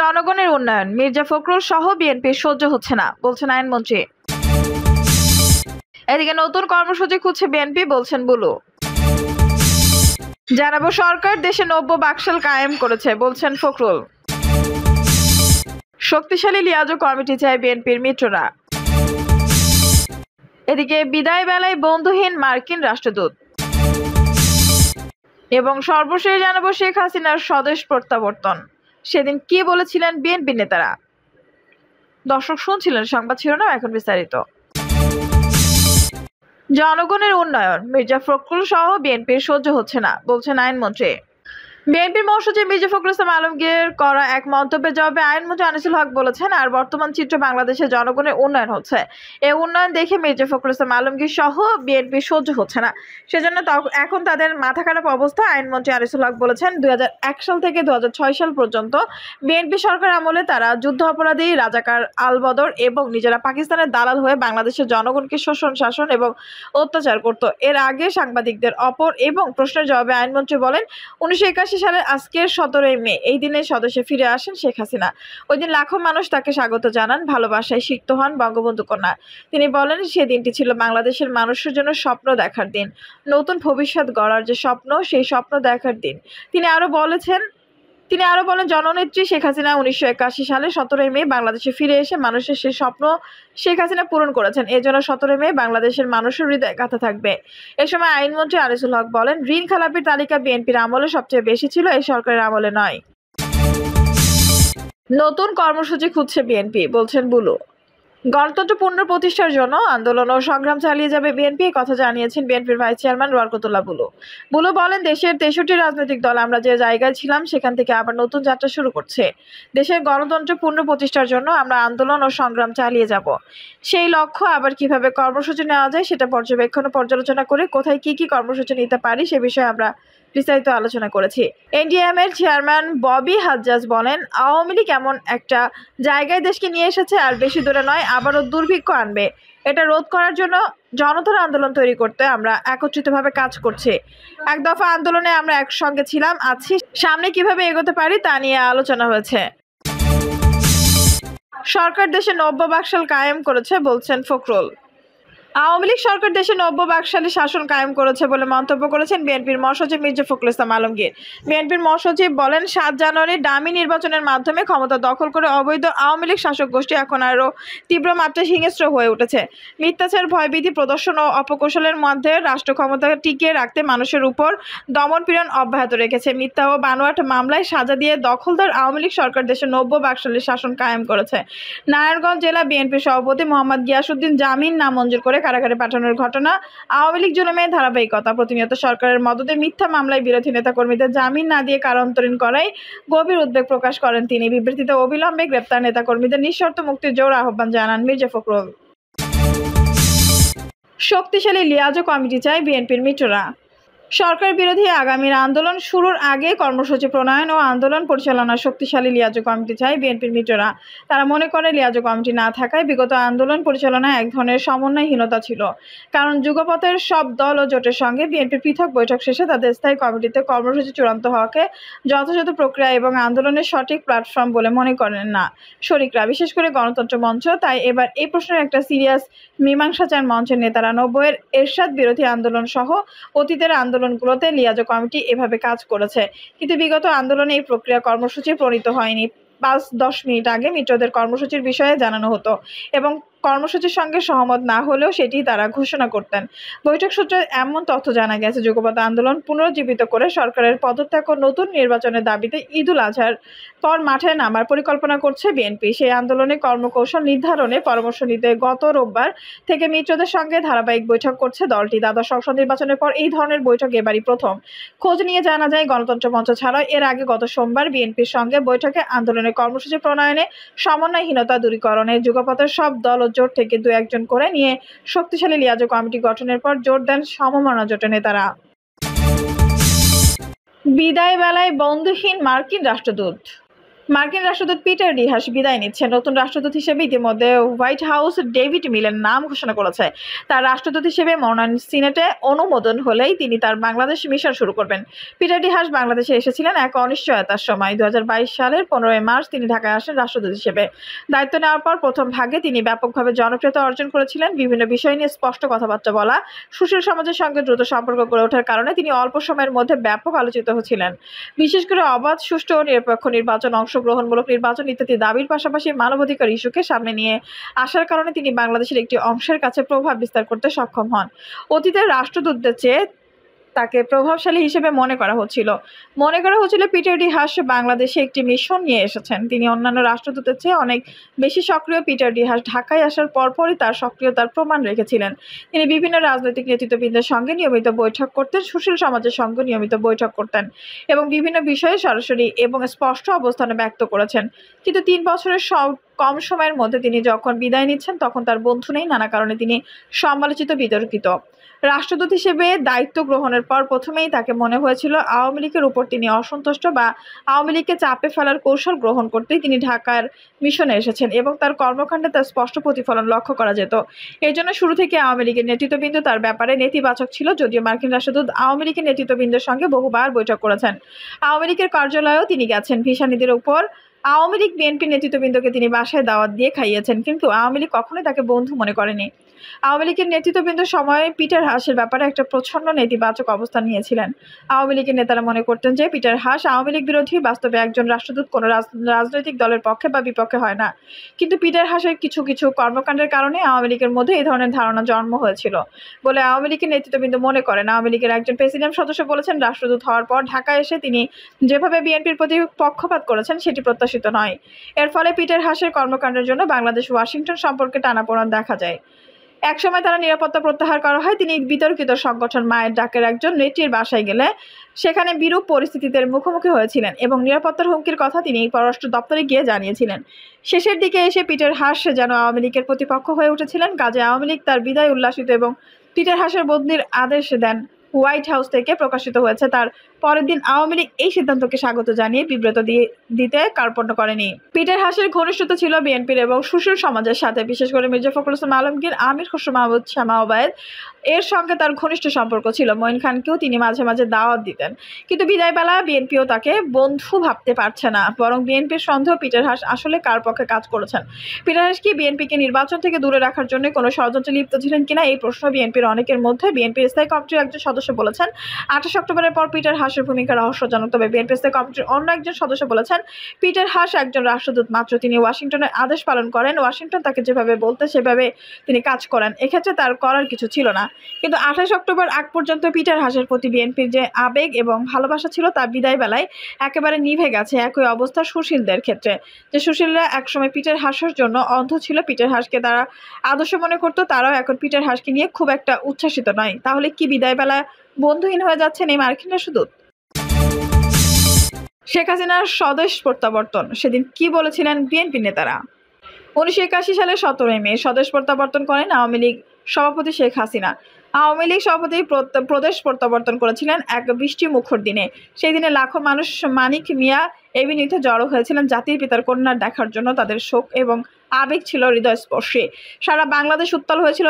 জনগণের উন্নয়ন মির্জা ফখরুল সহ বিএনপির সহ্য হচ্ছে না, বলছেন আইনমন্ত্রী। এদিকে নতুন কর্মসূচি খুঁজছে বিএনপি, বলছেন বুলু। জানাবো সরকার দেশে 90 বাকশাল কায়েম করেছে, বলছেন ফখরুল। শক্তিশালী লিয়াজো কমিটি চায় বিএনপির মিত্ররা। এদিকে বিদায় বেলায় বন্ধুহীন মার্কিন রাষ্ট্রদূত। এবং সর্বশেষ জানাবো শেখ হাসিনার স্বদেশ প্রত্যাবর্তন, সেদিন কি বলেছিলেন বিএনপি নেতারা। দর্শক শুনছিলেন সংবাদ শিরোনাম, এখন বিস্তারিত। জনগণের উন্নয়ন মির্জা ফখরুল সহ বিএনপির সহ্য হচ্ছে না, বলছেন আইনমন্ত্রী। বিএনপির মহাসচিব মির্জা ফখরুল ইসলাম আলমগীর করা এক মন্তব্যের জবাবে আইনমন্ত্রী আনিসুল হক বলেছেন, আর বর্তমান চিত্র বাংলাদেশে জনগণের উন্নয়ন হচ্ছে। এই উন্নয়ন দেখে মির্জা ফখরুল ইসলাম আলমগীর সহ বিএনপি সহ্য হচ্ছে না, সেজন্য এখন তাদের মাথা খারাপ অবস্থা। আইনমন্ত্রী আনিসুল হক বলেছেন, 2001 সাল থেকে 2006 সাল পর্যন্ত বিএনপি সরকার আমলে তারা যুদ্ধ অপরাধী, রাজাকার, আলবদর এবং নিজেরা পাকিস্তানের দালাল হয়ে বাংলাদেশের জনগণকে শোষণ, শাসন এবং অত্যাচার করত। এর আগে সাংবাদিকদের অপর এবং প্রশ্নের জবাবে আইনমন্ত্রী বলেন, 1981 সালের আজকের 17 মে এই দিনে স্বদেশে ফিরে আসেন শেখ হাসিনা। ওই দিন লাখো মানুষ তাকে স্বাগত জানান, ভালোবাসায় সিক্ত হন বঙ্গবন্ধু কন্যা। তিনি বলেন, সে দিনটি ছিল বাংলাদেশের মানুষের জন্য স্বপ্ন দেখার দিন, নতুন ভবিষ্যৎ গড়ার যে স্বপ্ন, সেই স্বপ্ন দেখার দিন। তিনি আরো বলেন, জননেত্রী শেখ হাসিনা 1981 সালে 17 মে বাংলাদেশে ফিরে এসে মানুষের সেই স্বপ্ন শেখ হাসিনা পূরণ করেছেন। এজন্য 17 মে বাংলাদেশের মানুষের হৃদয়ে গাঁথা থাকবে। এ সময় আইনমন্ত্রী আনিসুল হক বলেন, ঋণ খেলাপির তালিকা বিএনপির আমলে সবচেয়ে বেশি ছিল, এই সরকারের আমলে নয়। নতুন কর্মসূচি খুঁজছে বিএনপি, বলছেন বুলু। গণতন্ত্র পুনঃপ্রতিষ্ঠার জন্য আন্দোলন ও সংগ্রাম চালিয়ে যাবে বিএনপি, কথা জানিয়েছেন বিএনপির ভাইস চেয়ারম্যান বরকতুল্লাহ বুলু। বুলু বলেন, দেশের 63 রাজনৈতিক দল আমরা যে জায়গায় ছিলাম সেখান থেকে আবার নতুন যাত্রা শুরু করছে। দেশের গণতন্ত্র পুনঃপ্রতিষ্ঠার জন্য আমরা আন্দোলন ও সংগ্রাম চালিয়ে যাব। সেই লক্ষ্য আবার কিভাবে কর্মসূচি নেওয়া যায় সেটা পর্যবেক্ষণ ও পর্যালোচনা করে কোথায় কি কর্মসূচি নিতে পারি সে বিষয়ে আমরা বিস্তারিত আলোচনা করেছি। এনডিএম এর চেয়ারম্যান ববি হাজ্জাজ বলেন, আওয়ামী লীগ এমন একটা জায়গায় দেশকে নিয়ে এসেছে, আর বেশি দূরে নয়, আবারও দুর্ভিক্ষ আনবে। এটা রোধ করার জন্য জনতার আন্দোলন তৈরি করতে আমরা একত্রিতভাবে কাজ করছি। এক দফা আন্দোলনে আমরা একসঙ্গে ছিলাম, আছি, সামনে কিভাবে এগোতে পারি তা নিয়ে আলোচনা হয়েছে। সরকার দেশে 90 বাকশাল কায়েম করেছে, বলছেন ফখরুল। আওয়ামী লীগ সরকার দেশে 90 বাকশালী শাসন কায়েম করেছে বলে মন্তব্য করেছেন বিএনপির মহাসচিব মির্জা ফখরুল ইসলাম আলমগীর। বিএনপির মহাসচিব বলেন, 7 জানুয়ারি ডামি নির্বাচনের মাধ্যমে ক্ষমতা দখল করে অবৈধ আওয়ামী লীগ শাসক গোষ্ঠী এখন আরও তীব্র মাত্রায় হিংস্র হয়ে উঠেছে। মিথ্যাচার, ভয়ভীতি প্রদর্শন ও অপকৌশলের মধ্যে রাষ্ট্র ক্ষমতা টিকিয়ে রাখতে মানুষের উপর দমনপীড়ন অব্যাহত রেখেছে। মিথ্যা ও বানোয়াট মামলায় সাজা দিয়ে দখলদার আওয়ামী লীগ সরকার দেশে 90 বাকশালী শাসন কায়েম করেছে। নারায়ণগঞ্জ জেলা বিএনপির সভাপতি মোহাম্মদ গিয়াসউদ্দিন জামিন নামঞ্জুর করে কারাগারে পাঠানোর ঘটনা আওয়ামী লীগ জুলুমের ধারাবাহিকতা। প্রতিনিয়ত সরকারের মদদে মিথ্যা মামলায় বিরোধী নেতাকর্মীদের জামিন না দিয়ে কারান্তরীণ করায় গভীর উদ্বেগ প্রকাশ করেন তিনি। বিবৃতিতে অবিলম্বে গ্রেপ্তার নেতাকর্মীদের নিঃশর্ত মুক্তির জোর আহ্বান জানান মির্জা ফখরুল। শক্তিশালী লিয়াজো কমিটি চায় বিএনপির মিত্ররা। সরকার বিরোধী আগামীর আন্দোলন শুরুর আগে কর্মসূচি প্রণয়ন ও আন্দোলন পরিচালনার শক্তিশালী লিয়াজো কমিটি চায় বিএনপির মিত্ররা। তারা মনে করে, লিয়াজো কমিটি না থাকায় বিগত আন্দোলন পরিচালনায় এক ধরনের সমন্বয়হীনতা ছিল। কারণ যুগপথের সব দল ও জোটের সঙ্গে বিএনপির পৃথক বৈঠক শেষে তাদের স্থায়ী কমিটিতে কর্মসূচি চূড়ান্ত হওয়াকে যথাযথ প্রক্রিয়া এবং আন্দোলনের সঠিক প্ল্যাটফর্ম বলে মনে করেন না শরিকরা, বিশেষ করে গণতন্ত্র মঞ্চ। তাই এবার এই প্রশ্নের একটা সিরিয়াস মীমাংসা চান মঞ্চের নেতারা। 90-এর এরশাদ বিরোধী আন্দোলন সহ অতীতের আন্দোলনগুলোতে লিয়াজো কমিটি এভাবে কাজ করেছে, কিন্তু বিগত আন্দোলনে এই প্রক্রিয়া কর্মসূচি প্রণীত হয়নি। 5-10 মিনিট আগে মিত্রদের কর্মসূচির বিষয়ে জানানো হতো এবং কর্মসূচির সঙ্গে সহমত না হলেও সেটি তারা ঘোষণা করতেন। বৈঠক সূত্রে এমন তথ্য জানা গেছে, যুগপৎ আন্দোলন পুনরুজ্জীবিত করে সরকারের পদত্যাগ ও নতুন নির্বাচনের দাবিতে ঈদুল আজহার পর মাঠে নামার পরিকল্পনা করছে বিএনপি। সেই আন্দোলনে কর্মকৌশল নির্ধারণে পরামর্শ নিতে গত রোববার থেকে মিত্রদের সঙ্গে ধারাবাহিক বৈঠক করছে দলটি। দ্বাদশ সংসদ নির্বাচনের পর এই ধরনের বৈঠক এবারই প্রথম। খোঁজ নিয়ে জানা যায়, গণতন্ত্র মঞ্চ ছাড়াও এর আগে গত সোমবার বিএনপির সঙ্গে বৈঠকে আন্দোলনের কর্মসূচি প্রণয়নে, সমন্বয়হীনতা দূরীকরণে, যুগপথের সব দল ও জোট থেকে 2-1 করে নিয়ে শক্তিশালী লিয়াজো কমিটি গঠনের পর জোর দেন সমমনা জোটের নেতারা। বিদায় বেলায় বন্ধুহীন মার্কিন রাষ্ট্রদূত। মার্কিন রাষ্ট্রদূত পিটার ডিহাস বিদায় নিচ্ছেন। নতুন রাষ্ট্রদূত হিসেবে ইতিমধ্যে হোয়াইট হাউস ডেভিড মিলের নাম ঘোষণা করেছে। তার রাষ্ট্রদূত হিসেবে মনোনয়ন সিনেটে অনুমোদন হলেই তিনি তার বাংলাদেশ মিশন শুরু করবেন। পিটার ডিহাস বাংলাদেশে এসেছিলেন এক অনিশ্চয়তার সময়। 2022 সালের 15 মার্চ তিনি ঢাকায় আসেন রাষ্ট্রদূত হিসেবে। দায়িত্ব নেওয়ার পর প্রথম ভাগে তিনি ব্যাপকভাবে জনপ্রিয়তা অর্জন করেছিলেন। বিভিন্ন বিষয় নিয়ে স্পষ্ট কথাবার্তা বলা, সুশীল সমাজের সঙ্গে দ্রুত সম্পর্ক গড়ে ওঠার কারণে তিনি অল্প সময়ের মধ্যে ব্যাপক আলোচিত হচ্ছিলেন। বিশেষ করে অবাধ, সুষ্ঠু ও নিরপেক্ষ নির্বাচন, অংশগ্রহণমূলক নির্বাচন ইত্যাদি দাবির পাশাপাশি মানবাধিকার ইস্যুকে সামনে নিয়ে আসার কারণে তিনি বাংলাদেশের একটি অংশের কাছে প্রভাব বিস্তার করতে সক্ষম হন। অতীতের রাষ্ট্রদূতদের চেয়ে তাকে প্রভাবশালী হিসেবে মনে করা হচ্ছিল। পিটার ডিহাস বাংলাদেশে একটি মিশন নিয়ে এসেছেন। তিনি অন্যান্য রাষ্ট্রদূতের চেয়ে অনেক বেশি সক্রিয়। পিটার ডিহাস ঢাকায় আসার পরপরই তার সক্রিয়তার প্রমাণ রেখেছিলেন। তিনি বিভিন্ন রাজনৈতিক নেতৃত্ববৃন্দের সঙ্গে নিয়মিত বৈঠক করতেন, সুশীল সমাজের সঙ্গে নিয়মিত বৈঠক করতেন এবং বিভিন্ন বিষয়ে সরাসরি এবং স্পষ্ট অবস্থান ব্যক্ত করেছেন। কিন্তু 3 বছরের কম সময়ের মধ্যে তিনি যখন বিদায় নিচ্ছেন তখন তার বন্ধু নেই। নানা কারণে তিনি সমালোচিত, বিতর্কিত। রাষ্ট্রদূত হিসেবে দায়িত্ব গ্রহণের পর প্রথমেই তাকে মনে হয়েছিল আওয়ামী লীগের উপর তিনি অসন্তুষ্ট বা আওয়ামী লীগকে চাপে ফেলার কৌশল গ্রহণ করতেই তিনি ঢাকার মিশনে এসেছেন এবং তার কর্মকাণ্ডে তার স্পষ্ট প্রতিফলন লক্ষ্য করা যেত। এর জন্য শুরু থেকে আওয়ামী লীগের নেতৃত্ববৃন্দ তার ব্যাপারে নেতিবাচক ছিল। যদিও মার্কিন রাষ্ট্রদূত আওয়ামী লীগের নেতৃত্ববৃন্দের সঙ্গে বহুবার বৈঠক করেছেন, আওয়ামী লীগের কার্যালয়েও তিনি গেছেন। ভিসা নীতির উপর আওয়ামী লীগ বিএনপি নেতৃত্ববৃন্দকে তিনি বাসায় দাওয়াত দিয়ে খাইয়েছেন, কিন্তু আওয়ামী লীগ কখনোই তাকে বন্ধু মনে করেনি। আওয়ামী লীগের নেতৃত্ববৃন্দ সময়ে পিটার হাসের ব্যাপারে একটা প্রচ্ছন্ন নেতিবাচক অবস্থান নিয়েছিলেন। আওয়ামী লীগের নেতারা মনে করতেন যে পিটার হাস আওয়ামী লীগ বিরোধী। বাস্তবে একজন রাষ্ট্রদূত কোনো রাজনৈতিক দলের পক্ষে বা বিপক্ষে হয় না। কিন্তু পিটার হাসের কিছু কিছু কর্মকাণ্ডের কারণে আওয়ামী লীগের মধ্যে এই ধরনের ধারণা জন্ম হয়েছিল বলে আওয়ামী লীগের নেতৃত্ববৃন্দ মনে করেন। আওয়ামী লীগের একজন প্রেসিডেন্ট সদস্য বলেছেন, রাষ্ট্রদূত হওয়ার পর ঢাকায় এসে তিনি যেভাবে বিএনপির প্রতি পক্ষপাত করেছেন সেটি প্রত্যাশিত নয়। এর ফলে পিটার হাসের কর্মকাণ্ডের জন্য বাংলাদেশ ওয়াশিংটন সম্পর্কে টানাপোড়েন দেখা যায়। একসময় তারা নিরাপত্তা প্রত্যাহার করা হয়। তিনি বিতর্কিত সংগঠন মায়ের ডাকের একজন নেত্রীর বাসায় গেলে সেখানে বিরূপ পরিস্থিতিতে মুখোমুখি হয়েছিলেন এবং নিরাপত্তার হুমকির কথা তিনি পররাষ্ট্র দপ্তরে গিয়ে জানিয়েছিলেন। শেষের দিকে এসে পিটার হাস যেন আওয়ামী লীগের প্রতিপক্ষ হয়ে উঠেছিলেন। কাজে আওয়ামী লীগ তার বিদায় উল্লাসিত এবং পিটার হাসের বদলির আদেশ দেন। হোয়াইট হাউস থেকে প্রকাশিত হয়েছে। তার পরের দিন আওয়ামী লীগ এই সিদ্ধান্তকে স্বাগত জানিয়ে বিব্রত দিতে কার্পণ্য করেনি। পিটার হাসের ঘনিষ্ঠতা ছিল বিএনপির এবং সুশীল সমাজের সাথে, বিশেষ করে মির্জা ফখরুল ইসলাম আলমগীর, আমির খসরু মাহমুদ, শামা ওবায়েদ এর সঙ্গে তার ঘনিষ্ঠ সম্পর্ক ছিল। মঈন খানকেও তিনি মাঝে মাঝে দাওয়াত দিতেন। কিন্তু বিদায়বেলা বিএনপিও তাকে বন্ধু ভাবতে পারছে না, বরং বিএনপির সন্দেহ পিটার হাস আসলে কার পক্ষে কাজ করেছেন। পিটার হাস কি বিএনপিকে নির্বাচন থেকে দূরে রাখার জন্য কোনো ষড়যন্ত্রে লিপ্ত ছিলেন কিনা, এই প্রশ্ন বিএনপির অনেকের মধ্যে। বিএনপির স্থায়ী কমিটির একজন সদস্য বলেছেন, 28 অক্টোবরের পর পিটার হাসের ভূমিকা রহস্যজনক। তবে বিএনপি স্থায়ী কমিটির অন্য একজন সদস্য বলেছেন, পিটার হাস একজন রাষ্ট্রদূত মাত্র। তিনি ওয়াশিংটনের আদেশ পালন করেন। ওয়াশিংটন তাকে যেভাবে বলতে সেভাবে তিনি কাজ করেন। এক্ষেত্রে তার করার কিছু ছিল না। কিন্তু 28 অক্টোবর আগ পর্যন্ত পিটার হাসের প্রতি বিএনপির যে আবেগ এবং ভালোবাসা ছিল তা বিদায় বেলায় একেবারে নিভে গেছে। একই অবস্থা সুশীলদের ক্ষেত্রে, যে সুশীলরা একসময় পিটার হাসের জন্য অন্ধ ছিল, পিটার হাসকে তারা আদর্শ মনে করতো, তারাও এখন পিটার হাসকে নিয়ে খুব একটা উচ্ছ্বাসিত নয়। তাহলে কি বিদায় বেলায় বন্ধুহীন হয়ে যাচ্ছেন এই মার্কিন রাষ্ট্রদূত? শেখ হাসিনার স্বদেশ প্রত্যাবর্তন, সেদিন কি বলেছিলেন বিএনপি নেতারা? 1981 সালের 17 মে স্বদেশ প্রত্যাবর্তন করেন আওয়ামী লীগ সভাপতি শেখ হাসিনা। আওয়ামী লীগ সভাপতি প্রদেশ প্রত্যাবর্তন করেছিলেন এক বৃষ্টি মুখর দিনে। সেই দিনে লাখো মানুষ মানিক মিয়া এভিনিউতে জড়ো হয়েছিলেন জাতির পিতার কন্যা দেখার জন্য। তাদের শোক এবং আবেগ ছিল হৃদয়স্পর্শী। সারা বাংলাদেশ উত্তাল হয়েছিল।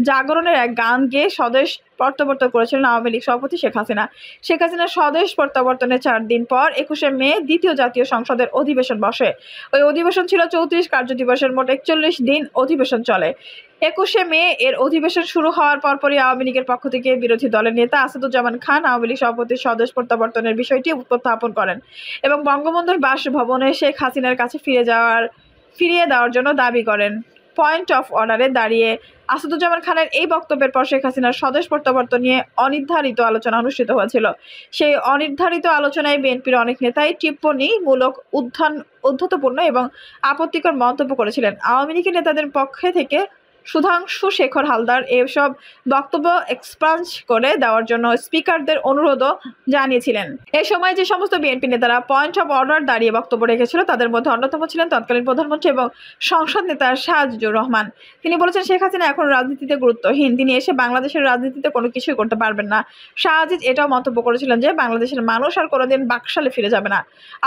জাগরণের এক গান গেয়ে স্বদেশ প্রত্যাবর্তন করেছিলেন আওয়ামী লীগ সভাপতি শেখ হাসিনা। শেখ হাসিনার স্বদেশ প্রত্যাবর্তনের 4 দিন পর 21 মে দ্বিতীয় জাতীয় সংসদের অধিবেশন বসে। ওই অধিবেশন ছিল 34 কার্যদিবসের, মোট 41 দিন অধিবেশন চলে। 21 মে এর অধিবেশন শুরু হওয়ার পরপরই আওয়ামী লীগের পক্ষ থেকে বিরোধী দলের নেতা আসাদুজ্জামান খান আওয়ামী লীগ সভাপতির স্বদেশ প্রত্যাবর্তনের বিষয়টি উত্থাপন করেন এবং বঙ্গবন্ধুর বাসভবনে শেখ হাসিনার কাছে ফিরিয়ে দেওয়ার জন্য দাবি করেন। পয়েন্ট অফ অর্ডারে দাঁড়িয়ে আসাদুজ্জামান খানের এই বক্তব্যের পর শেখ হাসিনার স্বদেশ প্রত্যাবর্তন নিয়ে অনির্ধারিত আলোচনা অনুষ্ঠিত হয়েছিল। সেই অনির্ধারিত আলোচনায় বিএনপির অনেক নেতাই টিপ্পণীমূলক, উদ্ধতপূর্ণ এবং আপত্তিকর মন্তব্য করেছিলেন। আওয়ামী লীগের নেতাদের পক্ষে থেকে সুধাংশু শেখর হালদার এসব বক্তব্য এক্সপাঞ্জ করে দেওয়ার জন্য স্পিকারদের অনুরোধও জানিয়েছিলেন। এ সময় যে সমস্ত বিএনপি নেতারা পয়েন্ট অফ অর্ডার দাঁড়িয়ে বক্তব্য রেখেছিল তাদের মধ্যে অন্যতম ছিলেন তৎকালীন প্রধানমন্ত্রী এবং সংসদ নেতা সাজিদুর রহমান। তিনি বলেছেন, শেখ হাসিনা এখন রাজনীতিতে গুরুত্বহীন, তিনি এসে বাংলাদেশের রাজনীতিতে কোনো কিছুই করতে পারবেন না। সাজিদ এটাও মন্তব্য করেছিলেন যে বাংলাদেশের মানুষ আর কোনোদিন বাকশালে ফিরে যাবে না।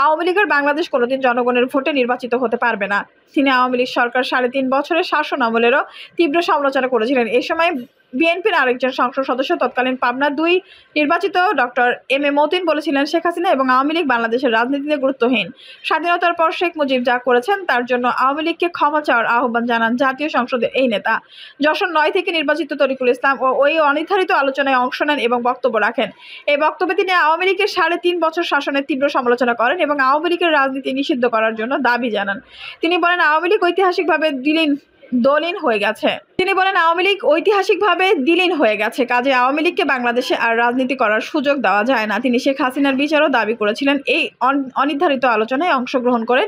আওয়ামী লীগের বাংলাদেশ কোনোদিন জনগণের ভোটে নির্বাচিত হতে পারবে না। তিনি আওয়ামী লীগ সরকার 3.5 বছরের শাসন আমলেরও তীব্র সমালোচনা করেছিলেন। এ সময় বিএনপির আরেকজন সংসদ সদস্য তৎকালীন পাবনা 2 নির্বাচিত ডক্টর এম এ মতিন বলেছিলেন, শেখ হাসিনা এবং আওয়ামী লীগ বাংলাদেশের রাজনীতিতে গুরুত্বহীন। স্বাধীনতার পর শেখ মুজিব যা করেছেন তার জন্য আওয়ামী লীগকে ক্ষমা চাওয়ার আহ্বান জানান জাতীয় সংসদের এই নেতা। যশোর 9 থেকে নির্বাচিত তরিকুল ইসলাম ওই অনির্ধারিত আলোচনায় অংশ নেন এবং বক্তব্য রাখেন। এই বক্তব্যে তিনি আওয়ামী লীগের 3.5 বছর শাসনের তীব্র সমালোচনা করেন এবং আওয়ামী লীগের রাজনীতি নিষিদ্ধ করার জন্য দাবি জানান। তিনি বলেন, আওয়ামী লীগ ঐতিহাসিকভাবে দলিন হয়ে গেছে। কাজে আওয়ামী লীগকে বাংলাদেশে আর রাজনীতি করার সুযোগ দেওয়া যায় না। তিনি শেখ হাসিনার বিচারও দাবি করেছিলেন। এই অনির্ধারিত আলোচনায় অংশগ্রহণ করে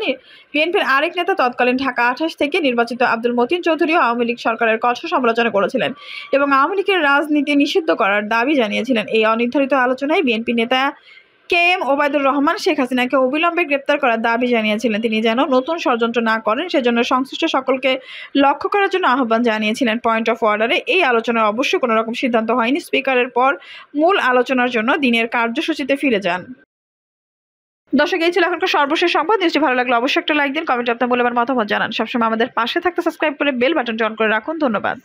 বিএনপির আরেক নেতা তৎকালীন ঢাকা 28 থেকে নির্বাচিত আব্দুল মতিন চৌধুরীও আওয়ামী লীগ সরকারের কঠোর সমালোচনা করেছিলেন এবং আওয়ামী লীগের রাজনীতি নিষিদ্ধ করার দাবি জানিয়েছিলেন। এই অনির্ধারিত আলোচনায় বিএনপি নেতা KM ওবায়দুর রহমান শেখ হাসিনাকে অবিলম্বে গ্রেপ্তার করার দাবি জানিয়েছিলেন। তিনি যেন নতুন ষড়যন্ত্র না করেন সেজন্য সংশ্লিষ্ট সকলকে লক্ষ্য করার জন্য আহ্বান জানিয়েছিলেন। পয়েন্ট অফ অর্ডারে এই আলোচনায় অবশ্যই কোনো রকম সিদ্ধান্ত হয়নি। স্পিকারের পর মূল আলোচনার জন্য দিনের কার্যসূচিতে ফিরে যান। দর্শক, এই ছিল এখনকার সর্বশেষ সংবাদ। নিশ্চয়ই ভালো লাগলো অবশ্যই একটা লাইক দিন, কমেন্টে আপনার মূল্যবান মতামত জানান। সবসময় আমাদের পাশে থাকতে সাবস্ক্রাইব করে বেল বাটনটি অন করে রাখুন। ধন্যবাদ।